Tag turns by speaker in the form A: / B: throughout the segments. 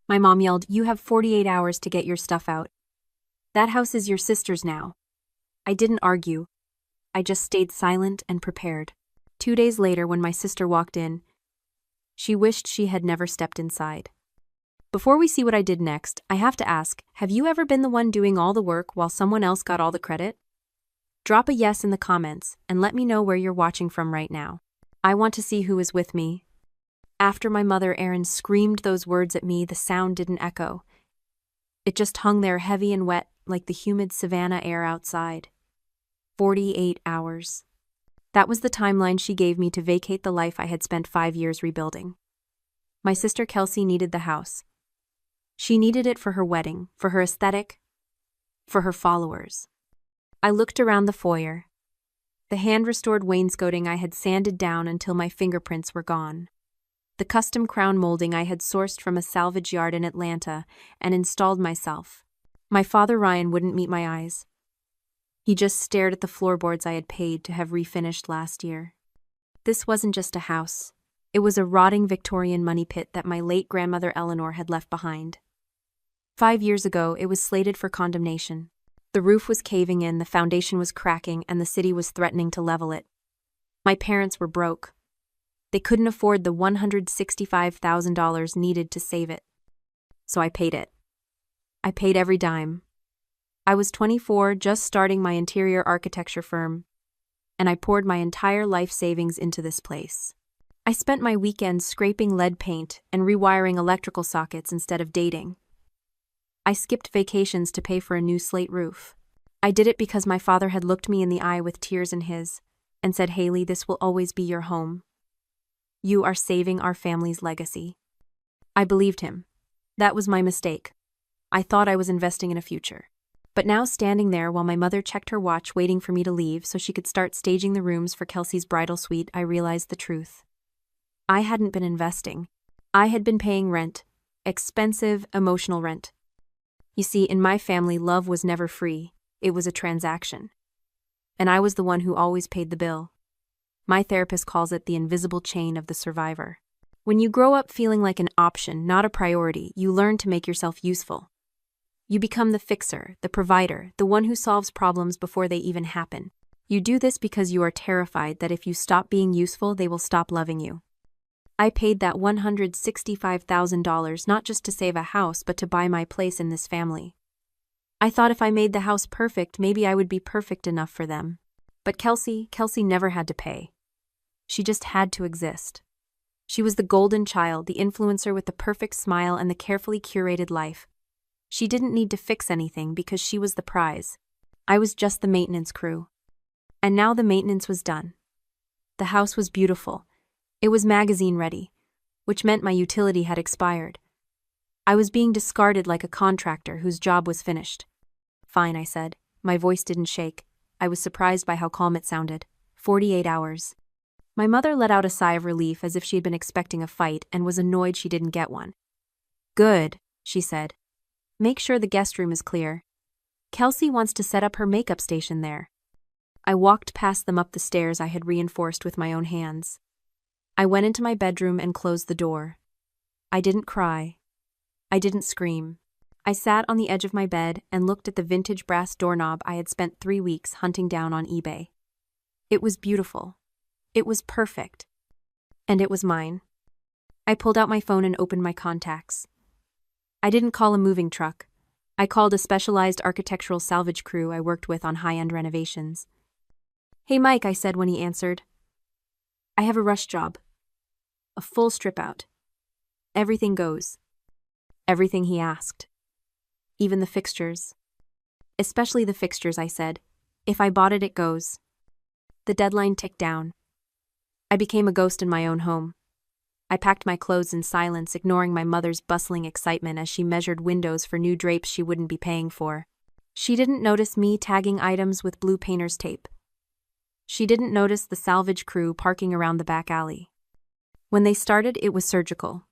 A: My mom yelled, "You have 48 hours to get your stuff out. That house is your sister's now." I didn't argue. I just stayed silent and prepared. 2 days later, when my sister walked in, she wished she had never stepped inside. Before we see what I did next, I have to ask, have you ever been the one doing all the work while someone else got all the credit? Drop a yes in the comments and let me know where you're watching from right now. I want to see who is with me. After my mother, Erin, screamed those words at me, the sound didn't echo. It just hung there heavy and wet like the humid savanna air outside. 48 hours. That was the timeline she gave me to vacate the life I had spent 5 years rebuilding. My sister Kelsey needed the house. She needed it for her wedding, for her aesthetic, for her followers. I looked around the foyer. The hand-restored wainscoting I had sanded down until my fingerprints were gone. The custom crown molding I had sourced from a salvage yard in Atlanta and installed myself. My father Ryan wouldn't meet my eyes. He just stared at the floorboards I had paid to have refinished last year. This wasn't just a house. It was a rotting Victorian money pit that my late grandmother Eleanor had left behind. 5 years ago, it was slated for condemnation. The roof was caving in, the foundation was cracking, and the city was threatening to level it. My parents were broke. They couldn't afford the $165,000 needed to save it. So I paid it. I paid every dime. I was 24, just starting my interior architecture firm, and I poured my entire life savings into this place. I spent my weekends scraping lead paint and rewiring electrical sockets instead of dating. I skipped vacations to pay for a new slate roof. I did it because my father had looked me in the eye with tears in his and said, "Haley, this will always be your home. You are saving our family's legacy." I believed him. That was my mistake. I thought I was investing in a future. But now, standing there while my mother checked her watch waiting for me to leave so she could start staging the rooms for Kelsey's bridal suite, I realized the truth. I hadn't been investing. I had been paying rent. Expensive, emotional rent. You see, in my family, love was never free. It was a transaction. And I was the one who always paid the bill. My therapist calls it the invisible chain of the survivor. When you grow up feeling like an option, not a priority, you learn to make yourself useful. You become the fixer, the provider, the one who solves problems before they even happen. You do this because you are terrified that if you stop being useful, they will stop loving you. I paid that $165,000 not just to save a house, but to buy my place in this family. I thought if I made the house perfect, maybe I would be perfect enough for them. But Kelsey never had to pay. She just had to exist. She was the golden child, the influencer with the perfect smile and the carefully curated life. She didn't need to fix anything because she was the prize. I was just the maintenance crew. And now the maintenance was done. The house was beautiful. It was magazine ready, which meant my utility had expired. I was being discarded like a contractor whose job was finished. "Fine," I said. My voice didn't shake. I was surprised by how calm it sounded. 48 hours. My mother let out a sigh of relief as if she had been expecting a fight and was annoyed she didn't get one. "Good," she said. "Make sure the guest room is clear. Kelsey wants to set up her makeup station there." I walked past them up the stairs I had reinforced with my own hands. I went into my bedroom and closed the door. I didn't cry. I didn't scream. I sat on the edge of my bed and looked at the vintage brass doorknob I had spent 3 weeks hunting down on eBay. It was beautiful. It was perfect. And it was mine. I pulled out my phone and opened my contacts. I didn't call a moving truck. I called a specialized architectural salvage crew I worked with on high-end renovations. "Hey, Mike," I said when he answered. "I have a rush job. A full strip-out. Everything goes." Everything he asked. Even the fixtures. "Especially the fixtures," I said. "If I bought it, it goes." The deadline ticked down. I became a ghost in my own home. I packed my clothes in silence, ignoring my mother's bustling excitement as she measured windows for new drapes she wouldn't be paying for. She didn't notice me tagging items with blue painter's tape. She didn't notice the salvage crew parking around the back alley. When they started, it was surgical.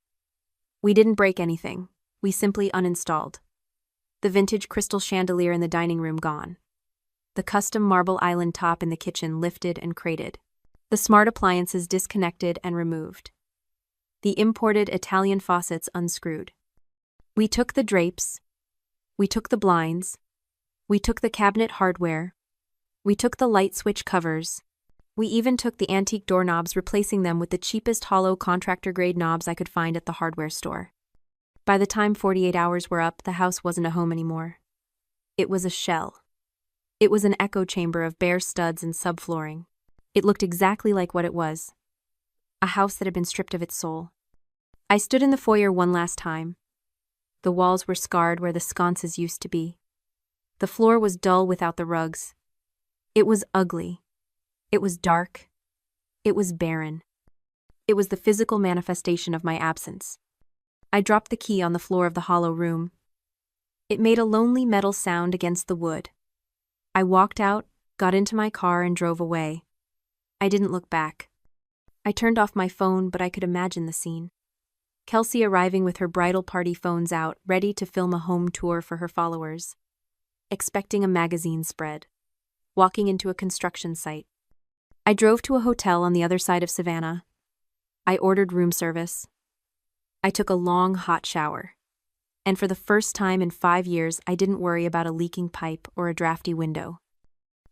A: We didn't break anything. We simply uninstalled. The vintage crystal chandelier in the dining room gone. The custom marble island top in the kitchen lifted and crated. The smart appliances disconnected and removed. The imported Italian faucets unscrewed. We took the drapes. We took the blinds. We took the cabinet hardware. We took the light switch covers. We even took the antique doorknobs, replacing them with the cheapest hollow contractor-grade knobs I could find at the hardware store. By the time 48 hours were up, the house wasn't a home anymore. It was a shell. It was an echo chamber of bare studs and subflooring. It looked exactly like what it was. A house that had been stripped of its soul. I stood in the foyer one last time. The walls were scarred where the sconces used to be. The floor was dull without the rugs. It was ugly. It was dark. It was barren. It was the physical manifestation of my absence. I dropped the key on the floor of the hollow room. It made a lonely metal sound against the wood. I walked out, got into my car, and drove away. I didn't look back. I turned off my phone, but I could imagine the scene. Kelsey arriving with her bridal party phones out, ready to film a home tour for her followers. Expecting a magazine spread. Walking into a construction site. I drove to a hotel on the other side of Savannah. I ordered room service. I took a long, hot shower. And for the first time in 5 years, I didn't worry about a leaking pipe or a drafty window.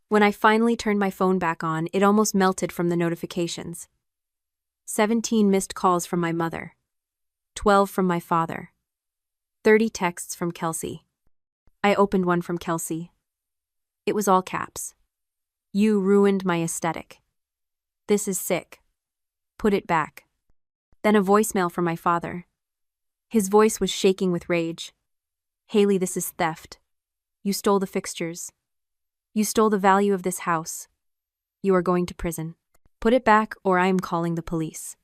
A: When I finally turned my phone back on, it almost melted from the notifications. 17 missed calls from my mother. 12 from my father. 30 texts from Kelsey. I opened one from Kelsey. It was all caps. You ruined my aesthetic. This is sick. Put it back. Then a voicemail from my father. His voice was shaking with rage. Haley, this is theft. You stole the fixtures. You stole the value of this house. You are going to prison. Put it back or I am calling the police.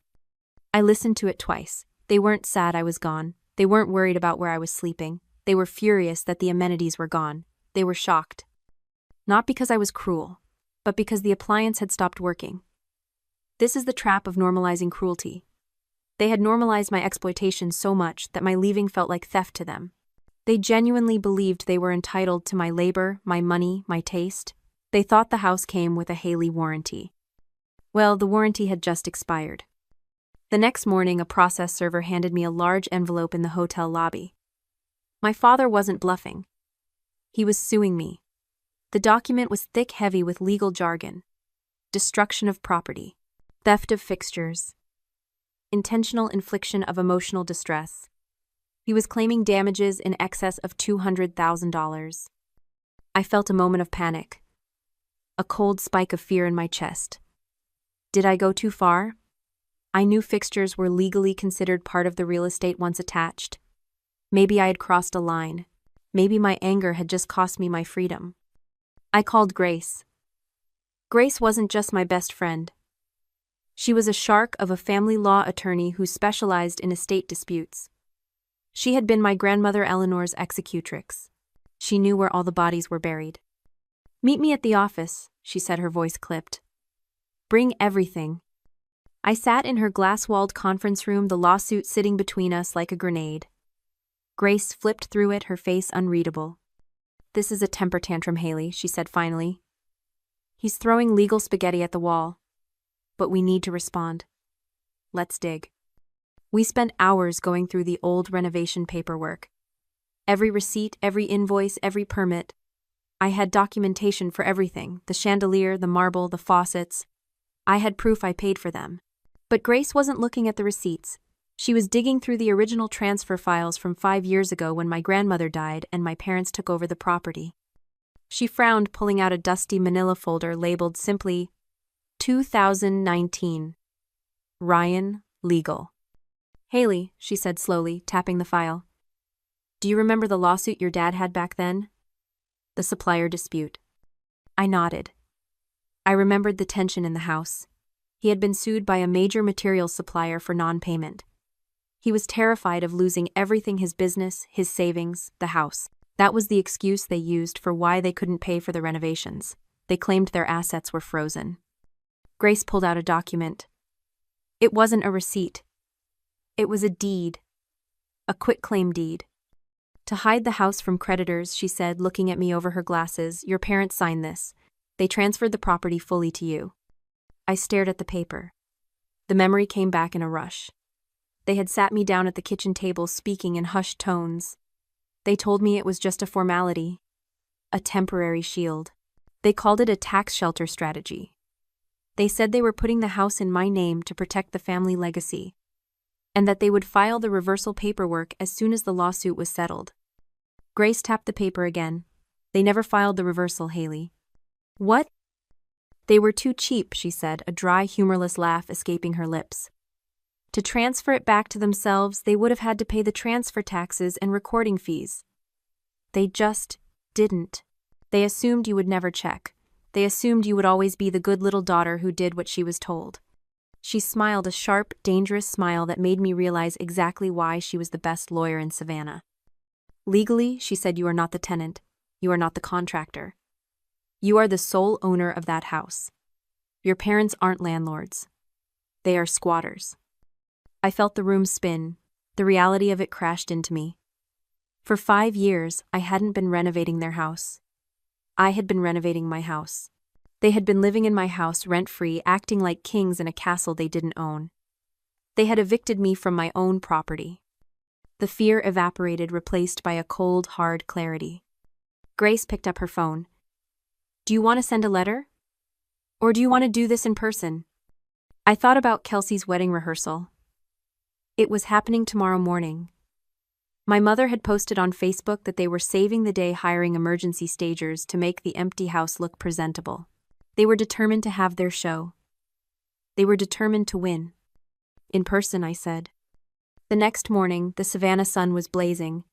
A: I listened to it twice. They weren't sad I was gone. They weren't worried about where I was sleeping. They were furious that the amenities were gone. They were shocked. Not because I was cruel, but because the appliance had stopped working. This is the trap of normalizing cruelty. They had normalized my exploitation so much that my leaving felt like theft to them. They genuinely believed they were entitled to my labor, my money, my taste. They thought the house came with a Haley warranty. Well, the warranty had just expired. The next morning, a process server handed me a large envelope in the hotel lobby. My father wasn't bluffing. He was suing me. The document was thick-heavy with legal jargon. Destruction of property. Theft of fixtures. Intentional infliction of emotional distress. He was claiming damages in excess of $200,000. I felt a moment of panic. A cold spike of fear in my chest. Did I go too far? I knew fixtures were legally considered part of the real estate once attached. Maybe I had crossed a line. Maybe my anger had just cost me my freedom. I called Grace. Grace wasn't just my best friend. She was a shark of a family law attorney who specialized in estate disputes. She had been my grandmother Eleanor's executrix. She knew where all the bodies were buried. Meet me at the office, she said, her voice clipped. Bring everything. I sat in her glass-walled conference room, the lawsuit sitting between us like a grenade. Grace flipped through it, her face unreadable. This is a temper tantrum, Haley, she said finally. He's throwing legal spaghetti at the wall. But we need to respond. Let's dig. We spent hours going through the old renovation paperwork. Every receipt, every invoice, every permit. I had documentation for everything, the chandelier, the marble, the faucets. I had proof I paid for them. But Grace wasn't looking at the receipts. She was digging through the original transfer files from 5 years ago when my grandmother died and my parents took over the property. She frowned, pulling out a dusty manila folder labeled simply 2019. Ryan, legal. Haley, she said slowly, tapping the file. Do you remember the lawsuit your dad had back then? The supplier dispute. I nodded. I remembered the tension in the house. He had been sued by a major materials supplier for non-payment. He was terrified of losing everything, his business, his savings, the house. That was the excuse they used for why they couldn't pay for the renovations. They claimed their assets were frozen. Grace pulled out a document. It wasn't a receipt. It was a deed. A quitclaim deed. To hide the house from creditors, she said, looking at me over her glasses, your parents signed this. They transferred the property fully to you. I stared at the paper. The memory came back in a rush. They had sat me down at the kitchen table speaking in hushed tones. They told me it was just a formality, a temporary shield. They called it a tax shelter strategy. They said they were putting the house in my name to protect the family legacy, and that they would file the reversal paperwork as soon as the lawsuit was settled. Grace tapped the paper again. They never filed the reversal, Haley. What? They were too cheap, she said, a dry, humorless laugh escaping her lips. To transfer it back to themselves, they would have had to pay the transfer taxes and recording fees. They just didn't. They assumed you would never check. They assumed you would always be the good little daughter who did what she was told. She smiled a sharp, dangerous smile that made me realize exactly why she was the best lawyer in Savannah. Legally, she said, you are not the tenant. You are not the contractor. You are the sole owner of that house. Your parents aren't landlords. They are squatters. I felt the room spin. The reality of it crashed into me. For 5 years, I hadn't been renovating their house. I had been renovating my house. They had been living in my house rent-free, acting like kings in a castle they didn't own. They had evicted me from my own property. The fear evaporated, replaced by a cold, hard clarity. Grace picked up her phone. Do you want to send a letter? Or do you want to do this in person? I thought about Kelsey's wedding rehearsal. It was happening tomorrow morning. My mother had posted on Facebook that they were saving the day hiring emergency stagers to make the empty house look presentable. They were determined to have their show. They were determined to win. In person, I said. The next morning, the Savannah sun was blazing.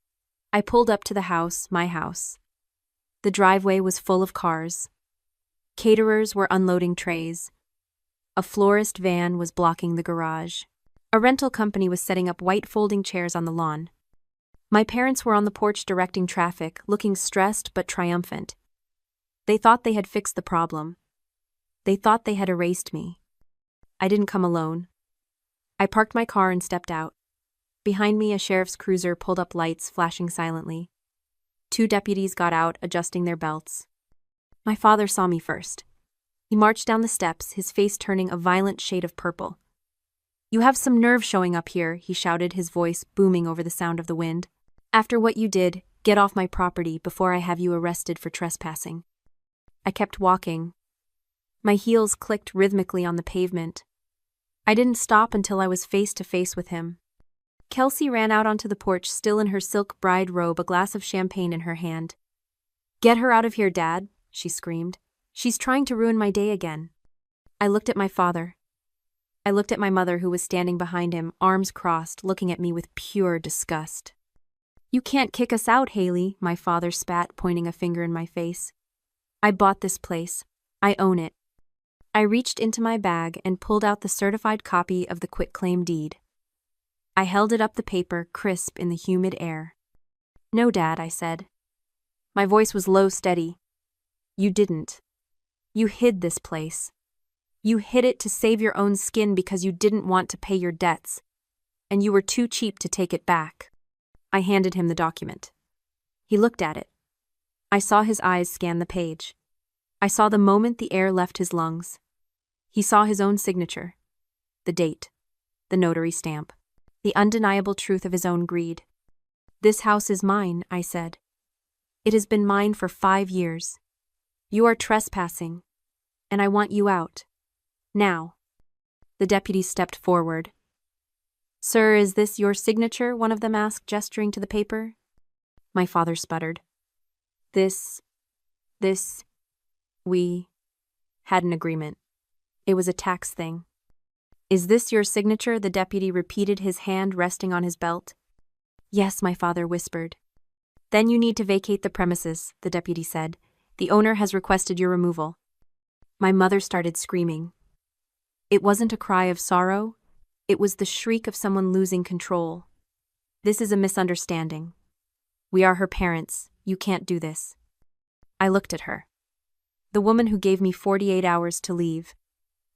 A: I pulled up to the house, my house. The driveway was full of cars. Caterers were unloading trays. A florist van was blocking the garage. A rental company was setting up white folding chairs on the lawn. My parents were on the porch directing traffic, looking stressed but triumphant. They thought they had fixed the problem. They thought they had erased me. I didn't come alone. I parked my car and stepped out. Behind me, a sheriff's cruiser pulled up, lights flashing silently. 2 deputies got out, adjusting their belts. My father saw me first. He marched down the steps, his face turning a violent shade of purple. You have some nerve showing up here, he shouted, his voice booming over the sound of the wind. After what you did, get off my property before I have you arrested for trespassing. I kept walking. My heels clicked rhythmically on the pavement. I didn't stop until I was face to face with him. Kelsey ran out onto the porch, still in her silk bride robe, a glass of champagne in her hand. Get her out of here, Dad, she screamed. She's trying to ruin my day again. I looked at my father. I looked at my mother, who was standing behind him, arms crossed, looking at me with pure disgust. You can't kick us out, Haley, my father spat, pointing a finger in my face. I bought this place. I own it. I reached into my bag and pulled out the certified copy of the quitclaim deed. I held it up, the paper crisp in the humid air. No, Dad, I said. My voice was low, steady. You didn't. You hid this place. You hid it to save your own skin because you didn't want to pay your debts, and you were too cheap to take it back. I handed him the document. He looked at it. I saw his eyes scan the page. I saw the moment the air left his lungs. He saw his own signature, the date, the notary stamp, the undeniable truth of his own greed. This house is mine, I said. It has been mine for 5 years. You are trespassing, and I want you out. Now. The deputy stepped forward. Sir, is this your signature? One of them asked, gesturing to the paper. My father sputtered. We had an agreement. It was a tax thing. Is this your signature? The deputy repeated, his hand resting on his belt. Yes, my father whispered. Then you need to vacate the premises, the deputy said. The owner has requested your removal. My mother started screaming. It wasn't a cry of sorrow. It was the shriek of someone losing control. This is a misunderstanding. We are her parents. You can't do this. I looked at her. The woman who gave me 48 hours to leave.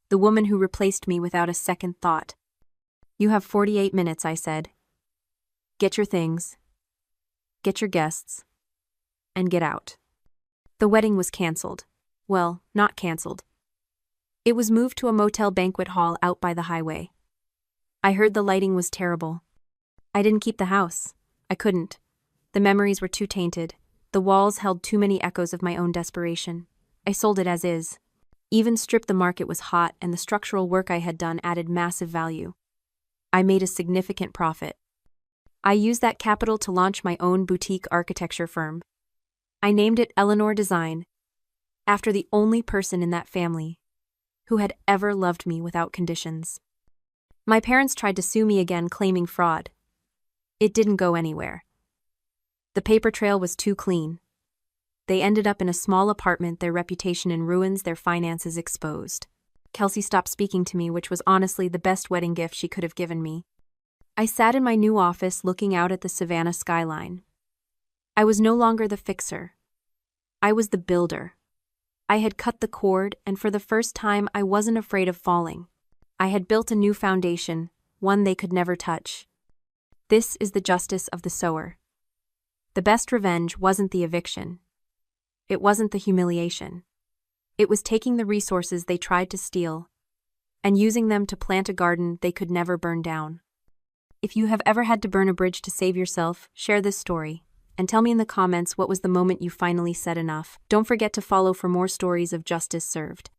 A: The woman who replaced me without a second thought. You have 48 minutes, I said. Get your things. Get your guests. And get out. The wedding was canceled. Well, not canceled. It was moved to a motel banquet hall out by the highway. I heard the lighting was terrible. I didn't keep the house. I couldn't. The memories were too tainted. The walls held too many echoes of my own desperation. I sold it as is. Even stripped, the market was hot and the structural work I had done added massive value. I made a significant profit. I used that capital to launch my own boutique architecture firm. I named it Eleanor Design, after the only person in that family who had ever loved me without conditions. My parents tried to sue me again, claiming fraud. It didn't go anywhere. The paper trail was too clean. They ended up in a small apartment, their reputation in ruins, their finances exposed. Kelsey stopped speaking to me, which was honestly the best wedding gift she could have given me. I sat in my new office looking out at the Savannah skyline. I was no longer the fixer. I was the builder. I had cut the cord, and for the first time I wasn't afraid of falling. I had built a new foundation, one they could never touch. This is the justice of the sower. The best revenge wasn't the eviction. It wasn't the humiliation. It was taking the resources they tried to steal and using them to plant a garden they could never burn down. If you have ever had to burn a bridge to save yourself, share this story and tell me in the comments what was the moment you finally said enough. Don't forget to follow for more stories of justice served.